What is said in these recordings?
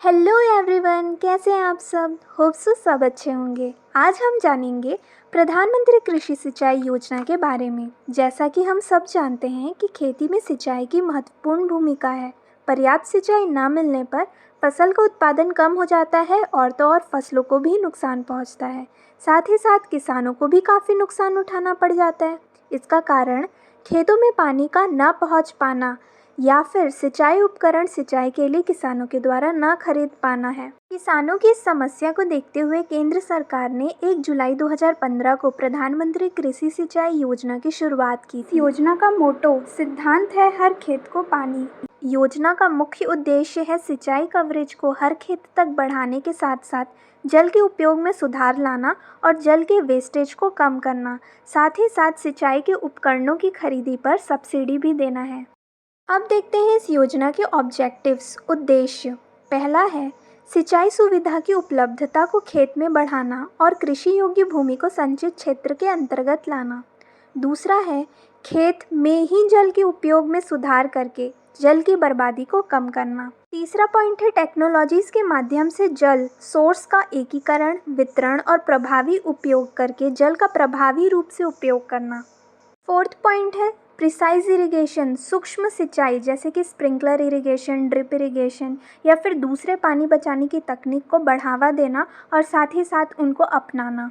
Hello everyone, कैसे हैं आप सब। होप सो सब अच्छे होंगे। आज हम जानेंगे प्रधानमंत्री कृषि सिंचाई योजना के बारे में। जैसा कि हम सब जानते हैं कि खेती में सिंचाई की महत्वपूर्ण भूमिका है। पर्याप्त सिंचाई न मिलने पर फसल का उत्पादन कम हो जाता है और तो और फसलों को भी नुकसान पहुंचता है। साथ ही साथ किसानों को भी काफ़ी नुकसान उठाना पड़ जाता है। इसका कारण खेतों में पानी का न पहुंच पाना या फिर सिंचाई उपकरण सिंचाई के लिए किसानों के द्वारा न खरीद पाना है। किसानों की इस समस्या को देखते हुए केंद्र सरकार ने 1 जुलाई 2015 को प्रधानमंत्री कृषि सिंचाई योजना की शुरुआत की थी। योजना का मोटो सिद्धांत है हर खेत को पानी। योजना का मुख्य उद्देश्य है सिंचाई कवरेज को हर खेत तक बढ़ाने के साथ साथ जल के उपयोग में सुधार लाना और जल के वेस्टेज को कम करना। साथ ही साथ सिंचाई के उपकरणों की खरीदी पर सब्सिडी भी देना है। अब देखते हैं इस योजना के ऑब्जेक्टिव्स, उद्देश्य। पहला है सिंचाई सुविधा की उपलब्धता को खेत में बढ़ाना और कृषि योग्य भूमि को संचित क्षेत्र के अंतर्गत लाना। दूसरा है खेत में ही जल के उपयोग में सुधार करके जल की बर्बादी को कम करना। तीसरा पॉइंट है टेक्नोलॉजीज के माध्यम से जल सोर्स का एकीकरण, वितरण और प्रभावी उपयोग करके जल का प्रभावी रूप से उपयोग करना। फोर्थ पॉइंट है प्रिसाइज इरिगेशन, सूक्ष्म सिंचाई जैसे कि स्प्रिंकलर इरिगेशन, ड्रिप इरिगेशन या फिर दूसरे पानी बचाने की तकनीक को बढ़ावा देना और साथ ही साथ उनको अपनाना।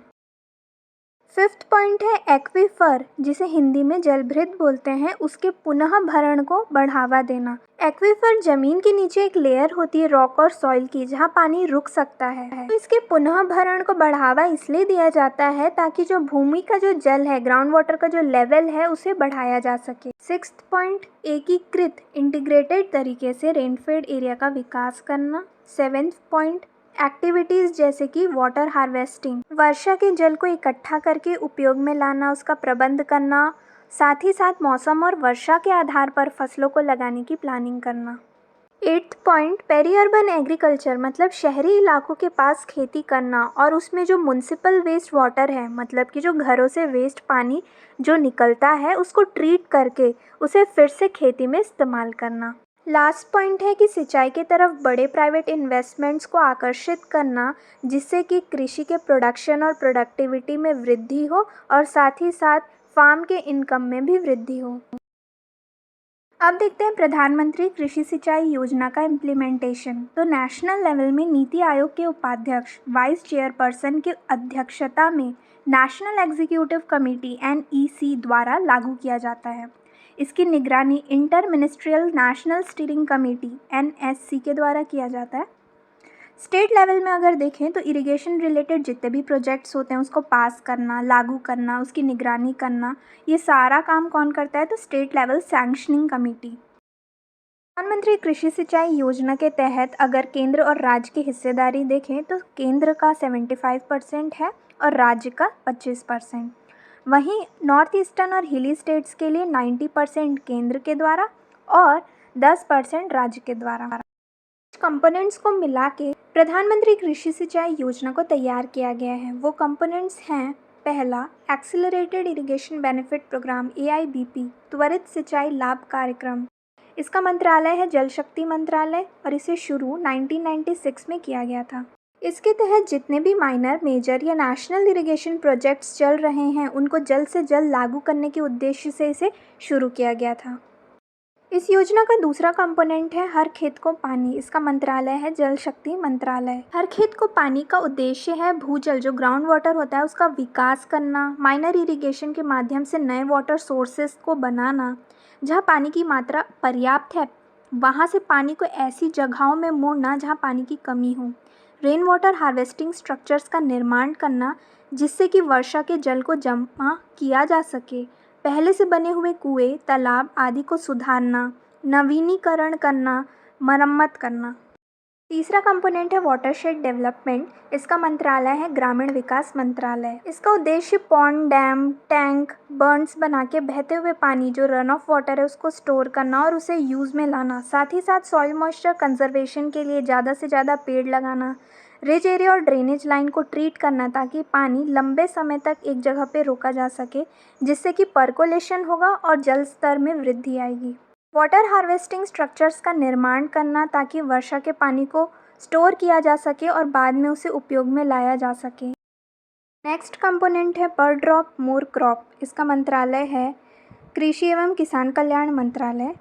फिफ्थ पॉइंट है एक्वीफर, जिसे हिंदी में जलभृत बोलते हैं, उसके पुनः भरण को बढ़ावा देना। एक्वीफर जमीन के नीचे एक लेयर होती है रॉक और सॉइल की, जहाँ पानी रुक सकता है। तो इसके पुनः भरण को बढ़ावा इसलिए दिया जाता है ताकि जो भूमि का जो जल है, ग्राउंड वाटर का जो लेवल है, उसे बढ़ाया जा सके। सिक्स्थ पॉइंट एकीकृत इंटीग्रेटेड तरीके से रेनफेड एरिया का विकास करना। सेवेंथ पॉइंट एक्टिविटीज़ जैसे कि वाटर हार्वेस्टिंग, वर्षा के जल को इकट्ठा करके उपयोग में लाना, उसका प्रबंध करना। साथ ही साथ मौसम और वर्षा के आधार पर फसलों को लगाने की प्लानिंग करना। Eighth point peri urban agriculture, मतलब शहरी इलाकों के पास खेती करना और उसमें जो म्युनिसिपल वेस्ट वाटर है, मतलब कि जो घरों से वेस्ट पानी जो निकलता है, उसको ट्रीट करके उसे फिर से खेती में इस्तेमाल करना। लास्ट पॉइंट है कि सिंचाई की तरफ बड़े प्राइवेट इन्वेस्टमेंट्स को आकर्षित करना, जिससे कि कृषि के प्रोडक्शन और प्रोडक्टिविटी में वृद्धि हो और साथ ही साथ फार्म के इनकम में भी वृद्धि हो। अब देखते हैं प्रधानमंत्री कृषि सिंचाई योजना का इम्प्लीमेंटेशन। तो नेशनल लेवल में नीति आयोग के उपाध्यक्ष वाइस चेयरपर्सन की अध्यक्षता में नेशनल एग्जीक्यूटिव कमेटी NEC द्वारा लागू किया जाता है। इसकी निगरानी inter ministerial national steering committee NSC के द्वारा किया जाता है। स्टेट लेवल में अगर देखें तो इरिगेशन रिलेटेड जितने भी प्रोजेक्ट्स होते हैं उसको पास करना, लागू करना, उसकी निगरानी करना, ये सारा काम कौन करता है? तो स्टेट लेवल सैंक्शनिंग कमेटी। प्रधानमंत्री कृषि सिंचाई योजना के तहत अगर केंद्र और राज्य की हिस्सेदारी देखें तो केंद्र का 75% है और राज्य का 25%। वहीं नॉर्थ ईस्टर्न और हिली स्टेट्स के लिए 90% केंद्र के द्वारा और 10% राज्य के द्वारा। कंपोनेंट्स को मिला के प्रधानमंत्री कृषि सिंचाई योजना को तैयार किया गया है। वो कंपोनेंट्स हैं, पहला accelerated irrigation benefit programme AIBP, त्वरित सिंचाई लाभ कार्यक्रम। इसका मंत्रालय है जल शक्ति मंत्रालय और इसे शुरू 1996 में किया गया था। इसके तहत जितने भी माइनर, मेजर या नेशनल इरिगेशन प्रोजेक्ट्स चल रहे हैं उनको जल्द से जल्द लागू करने के उद्देश्य से इसे शुरू किया गया था। इस योजना का दूसरा कंपोनेंट है हर खेत को पानी। इसका मंत्रालय है जल शक्ति मंत्रालय। हर खेत को पानी का उद्देश्य है भूजल, जो ग्राउंड वाटर होता है, उसका विकास करना, माइनर इरिगेशन के माध्यम से नए वाटर सोर्सेस को बनाना। जहाँ पानी की मात्रा पर्याप्त है वहाँ से पानी को ऐसी जगहों में मोड़ना जहाँ पानी की कमी हो। रेन वाटर हार्वेस्टिंग स्ट्रक्चर्स का निर्माण करना, जिससे कि वर्षा के जल को जमा किया जा सके। पहले से बने हुए कुएं, तालाब आदि को सुधारना, नवीनीकरण करना, मरम्मत करना। तीसरा कंपोनेंट है वाटरशेड डेवलपमेंट। इसका मंत्रालय है ग्रामीण विकास मंत्रालय। इसका उद्देश्य पॉन्ड, डैम, टैंक, बर्न्स बना के बहते हुए पानी, जो रन ऑफ वाटर है, उसको स्टोर करना और उसे यूज़ में लाना। साथ ही साथ सॉइल मॉइस्चर कंजर्वेशन के लिए ज़्यादा से ज़्यादा पेड़ लगाना, रिज एरिया और ड्रेनेज लाइन को ट्रीट करना ताकि पानी लंबे समय तक एक जगह पे रोका जा सके, जिससे कि पर्कोलेशन होगा और जल स्तर में वृद्धि आएगी। वाटर हार्वेस्टिंग स्ट्रक्चर्स का निर्माण करना ताकि वर्षा के पानी को स्टोर किया जा सके और बाद में उसे उपयोग में लाया जा सके। नेक्स्ट कंपोनेंट है पर ड्रॉप मोर क्रॉप। इसका मंत्रालय है कृषि एवं किसान कल्याण मंत्रालय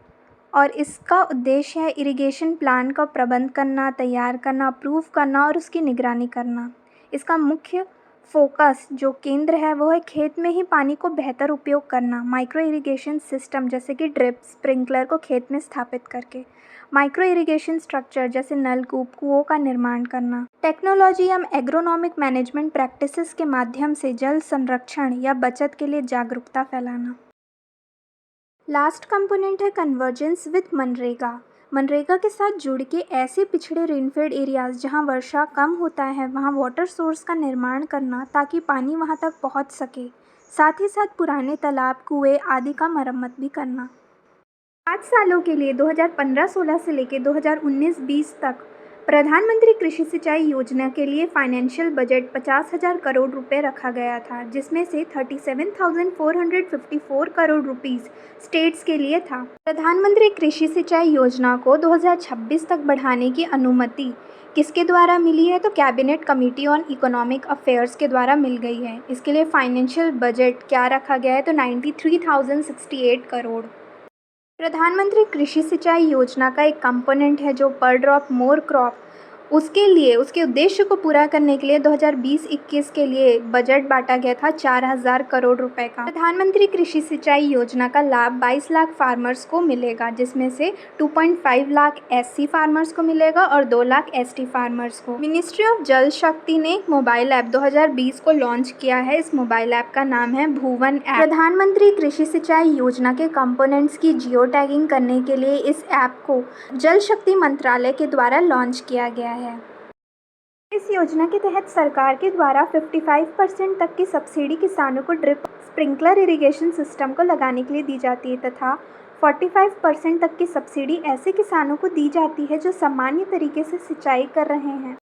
और इसका उद्देश्य है इरिगेशन प्लान का प्रबंध करना, तैयार करना, अप्रूव करना और उसकी निगरानी करना। इसका मुख्य फोकस जो केंद्र है वो है खेत में ही पानी को बेहतर उपयोग करना, माइक्रो इरिगेशन सिस्टम जैसे कि ड्रिप, स्प्रिंकलर को खेत में स्थापित करके, माइक्रो इरिगेशन स्ट्रक्चर जैसे नलकूप, कुओं का निर्माण करना, टेक्नोलॉजी एवं एग्रोनॉमिक मैनेजमेंट प्रैक्टिसेस के माध्यम से जल संरक्षण या बचत के लिए जागरूकता फैलाना। लास्ट कंपोनेंट है कन्वर्जेंस विद मनरेगा। मनरेगा के साथ जुड़ के ऐसे पिछड़े रेनफेड एरियाज जहां वर्षा कम होता है वहां वाटर सोर्स का निर्माण करना ताकि पानी वहां तक पहुंच सके। साथ ही साथ पुराने तालाब, कुएं आदि का मरम्मत भी करना। 5 सालों के लिए 2015-16 से लेकर 2019-20 तक प्रधानमंत्री कृषि सिंचाई योजना के लिए फाइनेंशियल बजट 50,000 करोड़ रुपए रखा गया था, जिसमें से 37,454 करोड़ रुपीस स्टेट्स के लिए था। प्रधानमंत्री कृषि सिंचाई योजना को 2026 तक बढ़ाने की अनुमति किसके द्वारा मिली है? तो cabinet committee on economic affairs के द्वारा मिल गई है। इसके लिए फाइनेंशियल बजट क्या रखा गया है? तो 93,068 करोड़। प्रधानमंत्री कृषि सिंचाई योजना का एक कंपोनेंट है जो पर ड्रॉप मोर क्रॉप, उसके लिए उसके उद्देश्य को पूरा करने के लिए 2020-21 के लिए बजट बांटा गया था 4,000 करोड़ रुपए का। प्रधानमंत्री कृषि सिंचाई योजना का लाभ 22 लाख फार्मर्स को मिलेगा, जिसमें से 2.5 लाख SC फार्मर्स को मिलेगा और 2 लाख ST फार्मर्स को। मिनिस्ट्री ऑफ जल शक्ति ने एक मोबाइल ऐप 2020 को लॉन्च किया है। इस मोबाइल ऐप का नाम है भुवन ऐप। प्रधानमंत्री कृषि सिंचाई योजना के कंपोनेंट्स की जियो टैगिंग करने के लिए इस ऐप को जल शक्ति मंत्रालय के द्वारा लॉन्च किया गया है। इस योजना के तहत सरकार के द्वारा 55% तक की सब्सिडी किसानों को ड्रिप स्प्रिंकलर इरिगेशन सिस्टम को लगाने के लिए दी जाती है तथा 45% तक की सब्सिडी ऐसे किसानों को दी जाती है जो सामान्य तरीके से सिंचाई कर रहे हैं।